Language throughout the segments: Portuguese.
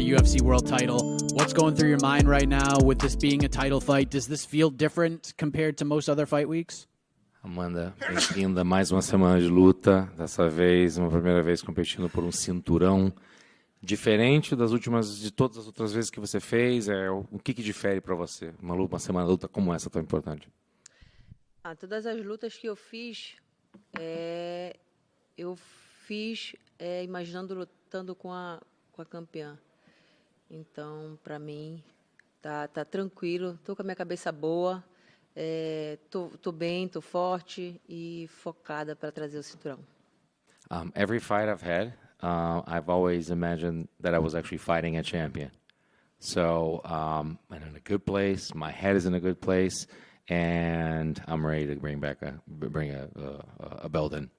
a UFC world title. What's going through your mind right now with this being a title fight? Does this feel different compared to most other fight weeks? Amanda, bem-vinda. Mais uma semana de luta. Dessa vez, uma primeira vez competindo por um cinturão. Diferente de todas as outras vezes que você fez, o que difere para você? Uma semana de luta como essa tão importante? Todas as lutas que eu fiz, imaginando lutando com a campeã. Então, para mim, tá tranquilo. Tô com a minha cabeça boa, tô bem, tô forte e focada para trazer o cinturão. Every fight I've had, I've always imagined that I was actually fighting a champion. So I'm in a good place. My head is in a good place, and I'm ready to bring a belt in.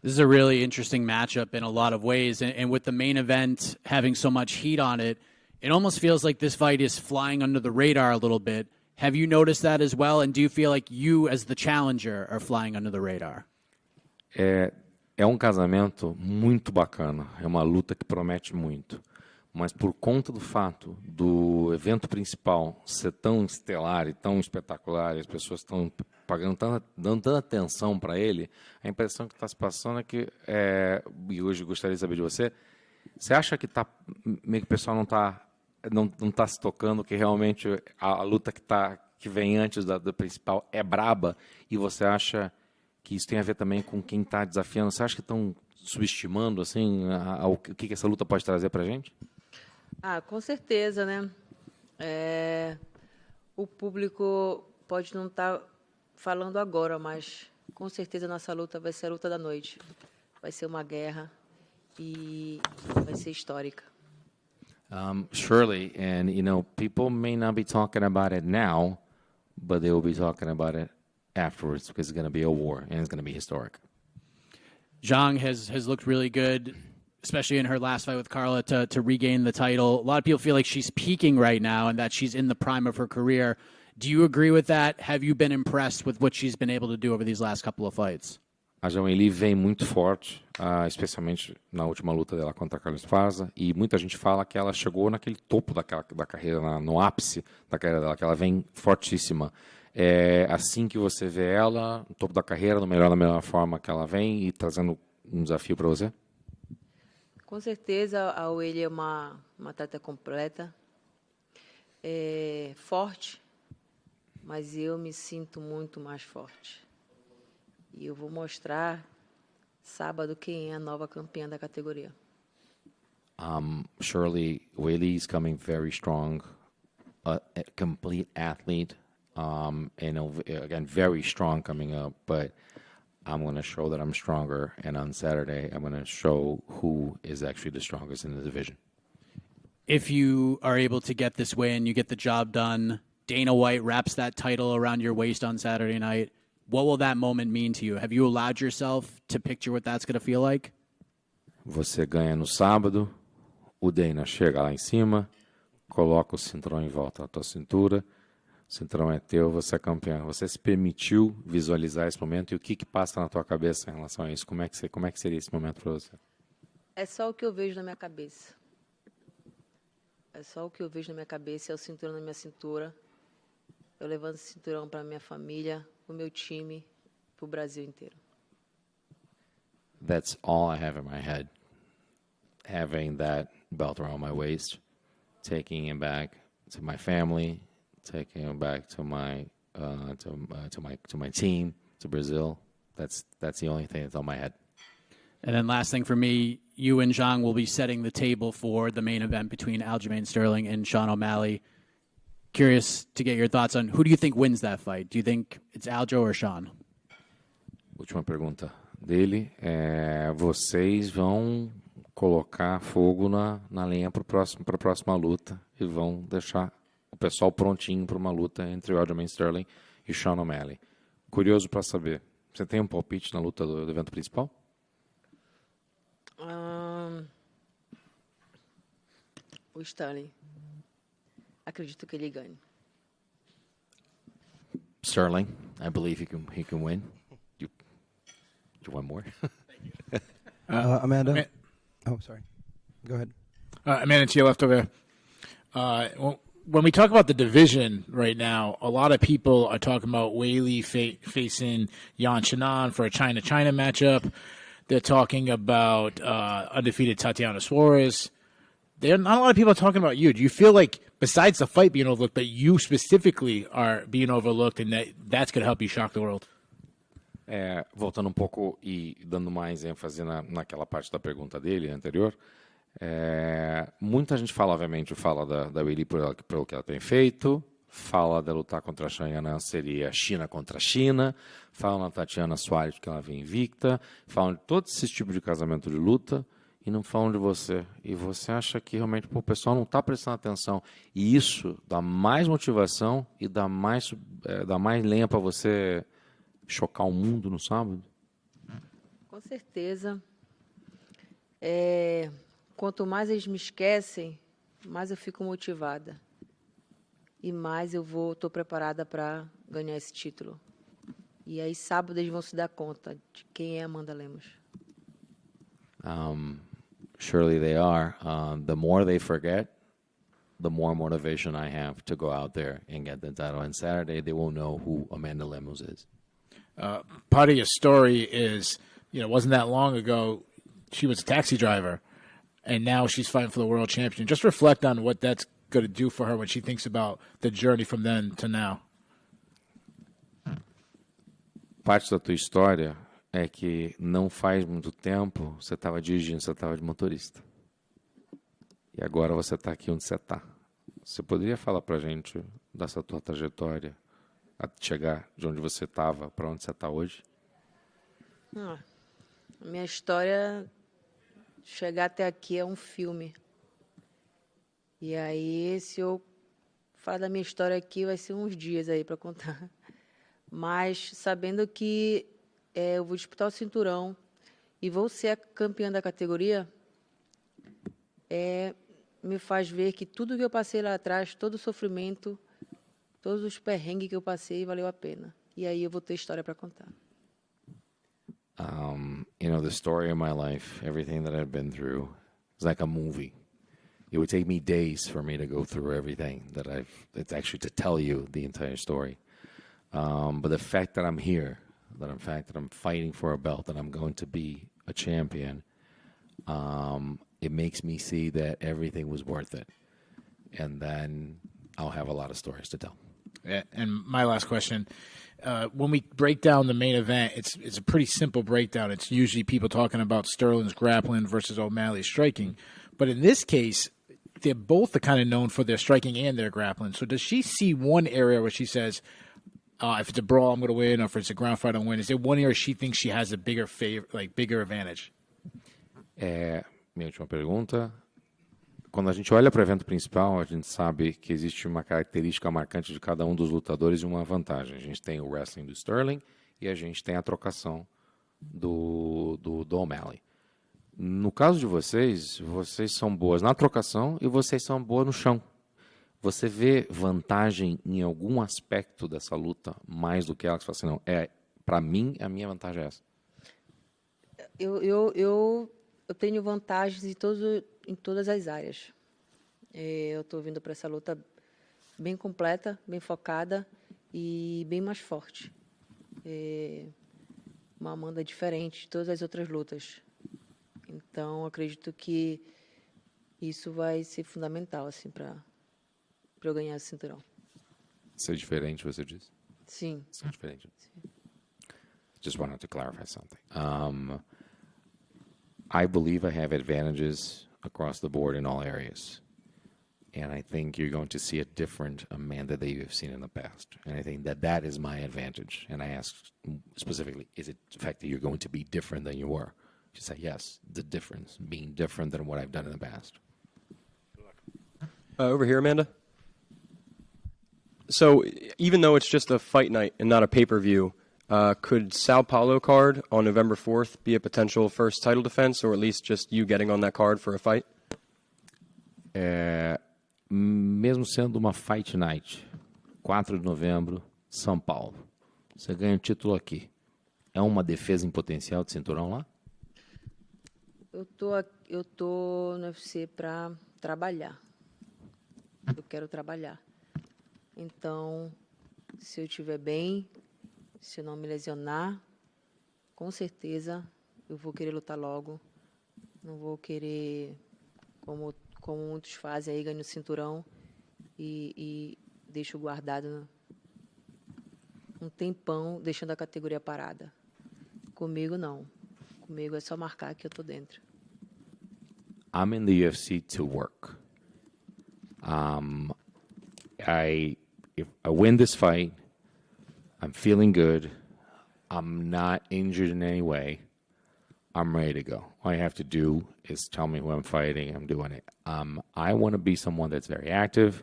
This is a really interesting matchup in a lot of ways, and with the main event having so much heat on it, it almost feels like this fight is flying under the radar a little bit. Have you noticed that as well, and do you feel like you, as the challenger, are flying under the radar? É um casamento muito bacana, é uma luta que promete muito. Mas por conta do fato do evento principal ser tão estelar e tão espetacular, e as pessoas estão dando tanta atenção para ele, a impressão que está se passando é que, e hoje gostaria de saber de você, você acha que meio que o pessoal não tá se tocando, que realmente a luta que vem antes do principal é braba, e você acha que isso tem a ver também com quem está desafiando? Você acha que estão subestimando assim, o que essa luta pode trazer para a gente? Com certeza, né? O público pode não estar falando agora, mas com certeza a nossa luta vai ser a luta da noite. Vai ser uma guerra e vai ser histórica. Surely, and people may not be talking about it now, but they will be talking about it afterwards, because it's going to be a war and it's going to be historic. Zhang has looked really good, especially in her last fight with Carla to regain the title. A lot of people feel like she's peaking right now and that she's in the prime of her career. Do you agree with that? Have you been impressed with what she's been able to do over these last couple of fights? Aljamain vem muito forte, especialmente na última luta dela contra a Carla Esparza, e muita gente fala que ela chegou naquele topo da carreira, no ápice da carreira dela, que ela vem fortíssima. É assim que você vê ela, no topo da carreira, da melhor forma que ela vem e trazendo um desafio para você? Com certeza, a Weili é uma atleta completa, forte, mas eu me sinto muito mais forte. E eu vou mostrar sábado quem é a nova campeã da categoria. Surely, Weili is coming very strong, a complete athlete, and again, very strong coming up, but I'm going to show that I'm stronger, and on Saturday, I'm going to show who is actually the strongest in the division. If you are able to get this win, you get the job done, Dana White wraps that title around your waist on Saturday night, what will that moment mean to you? Have you allowed yourself to picture what that's going to feel like? Você ganha no sábado, o Dana chega lá em cima, coloca o cinturão em volta da tua cintura, o cinturão é teu, você é campeão. Você se permitiu visualizar esse momento, e o que passa na tua cabeça em relação a isso? Como é que seria esse momento para você? É só o que eu vejo na minha cabeça. É só o que eu vejo na minha cabeça, é o cinturão na minha cintura. Eu levanto esse cinturão para minha família, para o meu time, para o Brasil inteiro. That's all I have in my head. Having that belt around my waist, taking it back to my family, taking it back to my team, to Brazil. That's the only thing that's on my head. And then last thing for me, you and Zhang will be setting the table for the main event between Aljamain Sterling and Sean O'Malley. Curious to get your thoughts on who do you think wins that fight? Do you think it's Aljo or Sean? Última pergunta dele. Vocês vão colocar fogo na lenha para a próxima luta e vão deixar o pessoal prontinho para uma luta entre o Aljamain Sterling e Sean O'Malley. Curioso para saber, você tem um palpite na luta do evento principal? O Sterling. Acredito que ele ganhe. Sterling, I believe he can win. You want more? Amanda? Oh, sorry. Go ahead. Amanda, to your left over there. When we talk about the division right now, a lot of people are talking about Weili facing Yan Xiaonan for a China-China matchup. They're talking about undefeated Tatiana Suarez. Not a lot of people are talking about you. Do you feel like, besides the fight being overlooked, that you specifically are being overlooked and that's going to help you shock the world? Voltando um pouco e dando mais ênfase naquela parte da pergunta dele anterior, muita gente fala, obviamente, da Weili pelo que ela tem feito, fala de lutar contra a Xiaonan seria China contra China, fala na Tatiana Suarez porque ela vem invicta, falam de todos esses tipos de casamento de luta e não falam de você. E você acha que realmente o pessoal não está prestando atenção. E isso dá mais motivação e dá mais lenha para você chocar o mundo no sábado? Com certeza. Quanto mais eles me esquecem, mais eu fico motivada. E mais estou preparada para ganhar esse título. E aí, sábado, eles vão se dar conta de quem é Amanda Lemos. Surely they are. The more they forget, the more motivation I have to go out there and get the title. And Saturday, they will know who Amanda Lemos is. Part of your story is, it wasn't that long ago, she was a taxi driver, and now she's fighting for the world champion. Just reflect on what that's going to do for her when she thinks about the journey from then to now. Parte da tua história é que não faz muito tempo você estava dirigindo, você estava de motorista. E agora você está aqui onde você está. Você poderia falar para a gente dessa tua trajetória, a chegar de onde você estava para onde você está hoje? A minha história, chegar até aqui é um filme. E aí, se eu falar da minha história aqui, vai ser uns dias aí para contar. Mas sabendo que eu vou disputar o cinturão e vou ser a campeã da categoria, me faz ver que tudo que eu passei lá atrás, todo o sofrimento, todos os perrengues que eu passei, valeu a pena. E aí eu vou ter história para contar. The story of my life, everything that I've been through, is like a movie. It would take me days for me to go through everything it's actually to tell you the entire story. But the fact that I'm here, that I'm fighting for a belt, that I'm going to be a champion, it makes me see that everything was worth it. And then I'll have a lot of stories to tell. Yeah, and my last question, when we break down the main event, it's a pretty simple breakdown. It's usually people talking about Sterling's grappling versus O'Malley's striking. But in this case, they're both kind of known for their striking and their grappling. So does she see one area where she says, if it's a brawl, I'm going to win, or if it's a ground fight, I'll win? Is there one area she thinks she has a bigger advantage? Minha última pergunta. Quando a gente olha para o evento principal, a gente sabe que existe uma característica marcante de cada um dos lutadores e uma vantagem. A gente tem o wrestling do Sterling e a gente tem a trocação do O'Malley. No caso de vocês são boas na trocação e vocês são boas no chão. Você vê vantagem em algum aspecto dessa luta mais do que ela? Que você fala assim, não, para mim, a minha vantagem é essa. Eu tenho vantagens em todas as áreas. Eu estou vindo para essa luta bem completa, bem focada e bem mais forte. Uma Amanda diferente de todas as outras lutas. Então, acredito que isso vai ser fundamental assim, para eu ganhar esse cinturão. Ser diferente, você diz? Sim. Ser diferente. Sim. Just wanted to clarify something. I believe I have advantages across the board in all areas. And I think you're going to see a different Amanda that you have seen in the past. And I think that is my advantage. And I asked specifically, is it the fact that you're going to be different than you were? She said, yes, the difference, being different than what I've done in the past. Over here, Amanda. So even though it's just a fight night and not a pay-per-view, could Sao Paulo card on November 4th be a potential first title defense, or at least just you getting on that card for a fight? Mesmo sendo uma fight night, 4 de novembro, São Paulo, você ganha o título aqui. É uma defesa em potencial de cinturão lá? Eu tô no UFC para trabalhar. Eu quero trabalhar. Então, se eu estiver bem, se eu não me lesionar, com certeza eu vou querer lutar logo. Não vou querer, como muitos fazem aí, ganhar o cinturão e deixo guardado um tempão, deixando a categoria parada. Comigo, não. Comigo é só marcar que eu tô dentro. I'm in the UFC to work. If I win this fight, I'm feeling good. I'm not injured in any way. I'm ready to go. All you have to do is tell me who I'm fighting. I'm doing it. I want to be someone that's very active,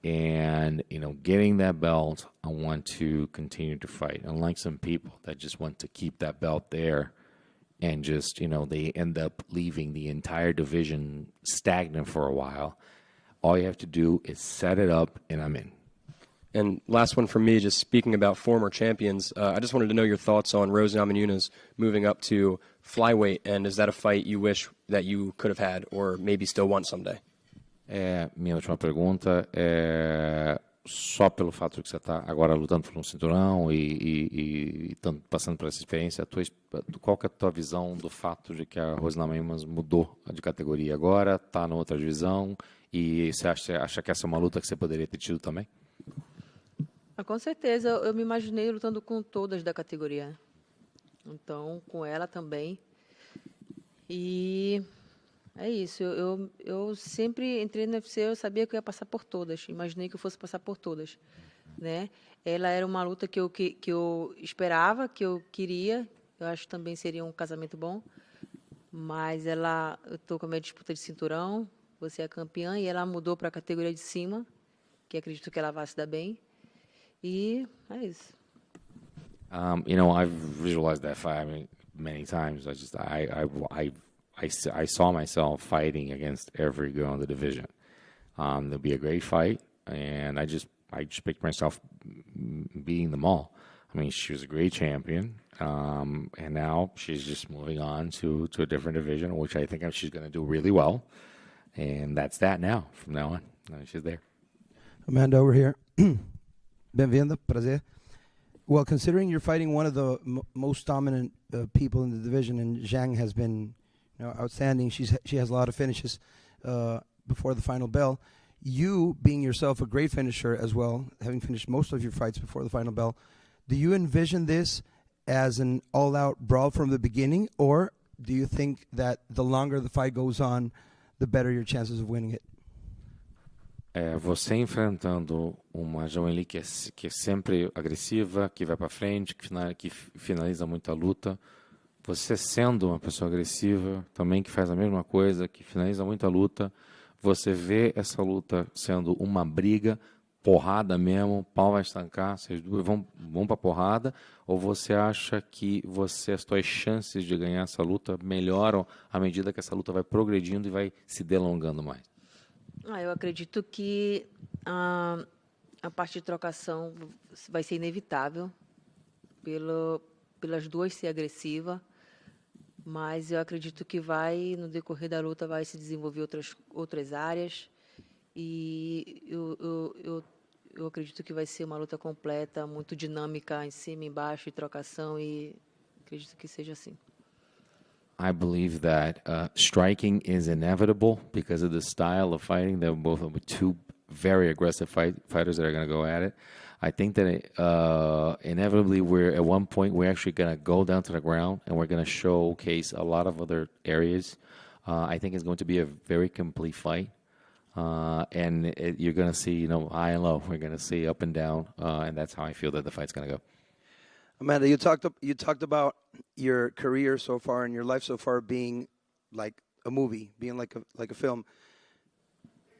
and getting that belt, I want to continue to fight. Unlike some people that just want to keep that belt there, and just they end up leaving the entire division stagnant for a while. All you have to do is set it up, and I'm in. And last one from me, just speaking about former champions, I just wanted to know your thoughts on Rose Namajunas moving up to flyweight, and is that a fight you wish that you could have had or maybe still want someday? Minha última pergunta é só pelo fato de que você está agora lutando por um cinturão e passando por essa experiência, qual que é a tua visão do fato de que a Rose Namajunas mudou de categoria agora, está na outra divisão, e você acha que essa é uma luta que você poderia ter tido também? Com certeza, eu me imaginei lutando com todas da categoria. Então, com ela também. E é isso. Eu sempre entrei no UFC, eu sabia que eu ia passar por todas. Imaginei que eu fosse passar por todas, né? Ela era uma luta que eu esperava, que eu queria. Eu acho que também seria um casamento bom. Mas eu estou com a minha disputa de cinturão. Você é campeã e ela mudou para a categoria de cima, que acredito que ela vai se dar bem. E é isso. I've visualized that fight many times. I saw myself fighting against every girl in the division. There'll be a great fight, and I just picked myself beating them all. I mean, she was a great champion, and now she's just moving on to a different division, which I think she's going to do really well. And that's that now. From now on, she's there. Amanda, over here. Bem-vinda, prazer. Well, considering you're fighting one of the most dominant people in the division, and Zhang has been outstanding. She has a lot of finishes before the final bell. You, being yourself a great finisher as well, having finished most of your fights before the final bell, do you envision this as an all-out brawl from the beginning, or do you think that the longer the fight goes on, the better your chances of winning it? Você enfrentando uma Joeli que é sempre agressiva, que vai para frente, que finaliza muita luta. Você sendo uma pessoa agressiva, também que faz a mesma coisa, que finaliza muita luta. Você vê essa luta sendo uma briga, porrada mesmo, pau vai estancar, vocês duas vão para porrada, ou você acha que as suas chances de ganhar essa luta melhoram à medida que essa luta vai progredindo e vai se delongando mais? Eu acredito que a parte de trocação vai ser inevitável, pelas duas ser agressiva, mas eu acredito que no decorrer da luta, vai se desenvolver outras áreas, e eu acredito que vai ser uma luta completa, muito dinâmica, em cima, embaixo, e trocação, e acredito que seja assim. I believe that striking is inevitable because of the style of fighting. They're both two very aggressive fighters that are going to go at it. I think that inevitably at one point we're actually going to go down to the ground and we're going to showcase a lot of other areas. I think it's going to be a very complete fight. And you're going to see, high and low. We're going to see up and down, and that's how I feel that the fight's going to go. Amanda, you talked about your career so far and your life so far being like a movie, being like a film.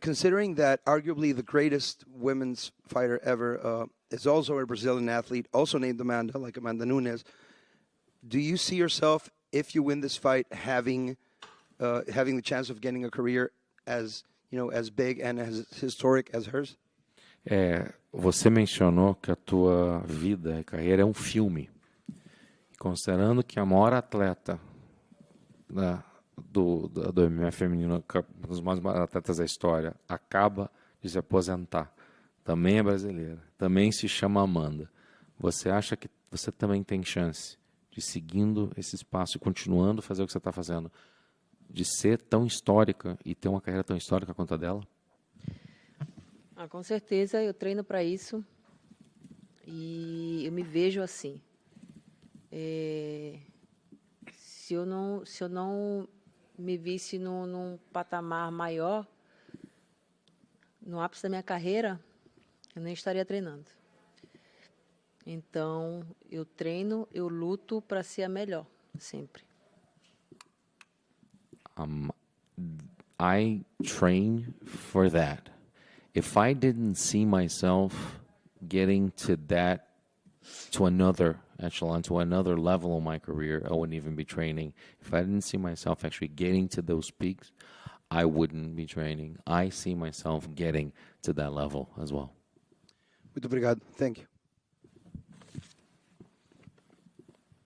Considering that arguably the greatest women's fighter ever is also a Brazilian athlete, also named Amanda, like Amanda Nunes, do you see yourself, if you win this fight, having the chance of getting a career as big and as historic as hers? Você mencionou que a tua vida e carreira é um filme. Considerando que a maior atleta do MMA feminino, um dos mais atletas da história, acaba de se aposentar. Também é brasileira. Também se chama Amanda. Você acha que você também tem chance de, seguindo esse espaço e continuando a fazer o que você está fazendo, de ser tão histórica e ter uma carreira tão histórica quanto a dela? Com certeza, eu treino para isso e eu me vejo assim. Se eu não me visse num patamar maior, no ápice da minha carreira, eu nem estaria treinando. Então, eu treino, eu luto para ser a melhor, sempre. I train for that. If I didn't see myself getting to another echelon, to another level in my career, I wouldn't even be training. If I didn't see myself actually getting to those peaks, I wouldn't be training. I see myself getting to that level as well. Muito obrigado. Thank you.